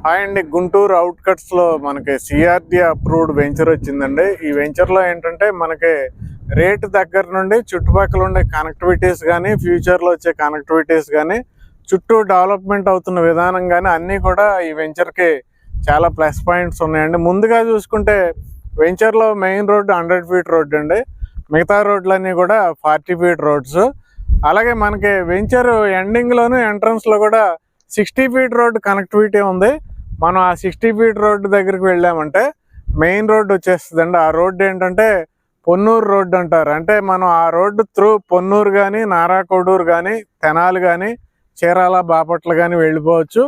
Hi అండి, గుంటూరు అవుట్కట్స్ లో మనకి సిఆర్డి అప్రూవ్డ్ వెంచర్ వచ్చిందండి. ఈ వెంచర్ లో ఏంటంటే మనకి రేట్ దగ్గర నుండి చుట్టుపక్కల ఉండే కనెక్టివిటీస్ కానీ, ఫ్యూచర్ లో వచ్చే కనెక్టివిటీస్ కానీ, చుట్టూ డెవలప్మెంట్ అవుతున్న విధానం కానీ అన్నీ కూడా ఈ వెంచర్ కి చాలా ప్లస్ పాయింట్స్ ఉన్నాయండి. ముందుగా చూసుకుంటే వెంచర్ లో మెయిన్ రోడ్డు 100 ఫీట్ రోడ్డు అండి. మిగతా రోడ్లన్నీ కూడా 40 ఫీట్ రోడ్స్. అలాగే మనకి వెంచర్ ఎండింగ్ లోను ఎంట్రన్స్ లో కూడా 60 ఫీట్ రోడ్డు కనెక్టివిటీ ఉంది. మనం ఆ 60 ఫీట్ రోడ్డు దగ్గరికి వెళ్ళామంటే మెయిన్ రోడ్డు వచ్చేస్తుందండి. ఆ రోడ్డు ఏంటంటే పొన్నూరు రోడ్డు అంటారు. అంటే మనం ఆ రోడ్డు త్రూ పొన్నూరు కానీ, నారాకోడూరు కానీ, తెనాలి కానీ, చీరాల, బాపట్ల కానీ వెళ్ళిపోవచ్చు.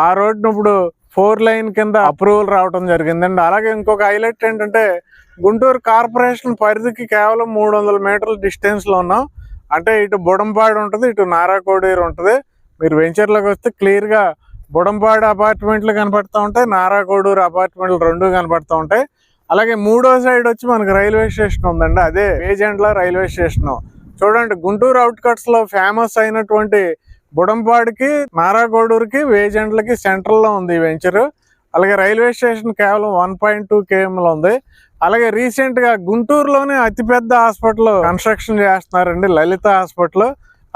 ఆ రోడ్డును ఇప్పుడు 4 లైన్ కింద అప్రూవల్ రావడం జరిగిందండి. అలాగే ఇంకొక హైలైట్ ఏంటంటే గుంటూరు కార్పొరేషన్ పరిధికి కేవలం 300 మీటర్ల డిస్టెన్స్లో ఉన్నాం. అంటే ఇటు బుడంపాడు ఉంటుంది, ఇటు నారాకోడూరు ఉంటుంది. మీరు వెంచర్లోకి వస్తే క్లియర్గా బుడంపాడు అపార్ట్మెంట్లు కనపడుతూ ఉంటాయి, నారాకోడూరు అపార్ట్మెంట్లు రెండు కనపడుతూ ఉంటాయి. అలాగే మూడో సైడ్ వచ్చి మనకు రైల్వే స్టేషన్ ఉందండి, అదే వేజెంట్ల రైల్వే స్టేషన్. చూడండి, గుంటూరు అవుట్కట్స్ లో ఫేమస్ అయినటువంటి బుడంపాడుకి, నారాకోడూరుకి, వేజెంట్లకి సెంట్రల్లో ఉంది ఈ వెంచర్. అలాగే రైల్వే స్టేషన్ కేవలం 1.2 kmలో ఉంది. అలాగే రీసెంట్ గా గుంటూరులోనే అతిపెద్ద హాస్పిటల్ కన్స్ట్రక్షన్ చేస్తున్నారండి, లలిత హాస్పిటల్.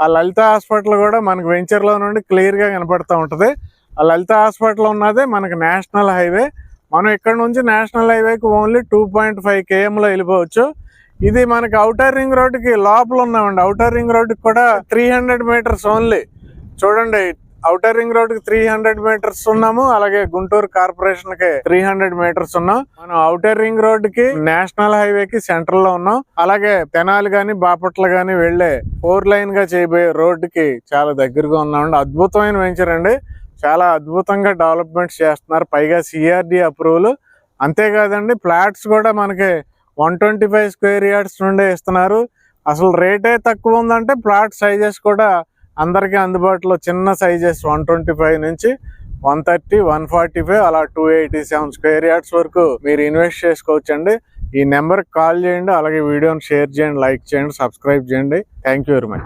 ఆ లలిత హాస్పిటల్ కూడా మనకు వెంచర్ లో నుండి క్లియర్ గా కనపడుతూ ఉంటది. ఆ లలిత హాస్పిటల్ ఉన్నదే మనకి నేషనల్ హైవే. మనం ఇక్కడ నుంచి నేషనల్ హైవేకి ఓన్లీ 2.5 kmలో వెళ్ళిపోవచ్చు. ఇది మనకి ఔటర్ రింగ్ రోడ్డుకి లోపల ఉన్నామండి. ఔటర్ రింగ్ రోడ్డుకి కూడా 300 మీటర్స్ ఓన్లీ. చూడండి, ఔటర్ రింగ్ రోడ్డుకి 300 మీటర్స్ ఉన్నాము. అలాగే గుంటూరు కార్పొరేషన్ కి 300 మీటర్స్ ఉన్నాం. మనం ఔటర్ రింగ్ రోడ్డుకి, నేషనల్ హైవేకి సెంటర్ లో ఉన్నాం. అలాగే తెనాలి గాని, బాపట్ల గాని వెళ్లే 4 లైన్ గా చేయబోయే రోడ్డుకి చాలా దగ్గరగా ఉన్నామండి. అద్భుతమైన వెంచర్ అండి, చాలా అద్భుతంగా డెవలప్మెంట్స్ చేస్తున్నారు. పైగా సిఆర్డి అప్రూవల్. అంతేకాదండి, ఫ్లాట్స్ కూడా మనకి 125 స్క్వేర్ యార్డ్స్ నుండే ఇస్తున్నారు. అసలు రేటే తక్కువ ఉందంటే ప్లాట్ సైజెస్ కూడా అందరికీ అందుబాటులో. చిన్న సైజెస్ 125 నుంచి 130, 145 అలా 287 స్క్వేర్ యార్డ్స్ వరకు మీరు ఇన్వెస్ట్ చేసుకోవచ్చండి. ఈ నెంబర్కి కాల్ చేయండి. అలాగే వీడియోని షేర్ చేయండి, లైక్ చేయండి, సబ్స్క్రైబ్ చేయండి. Thank you very much.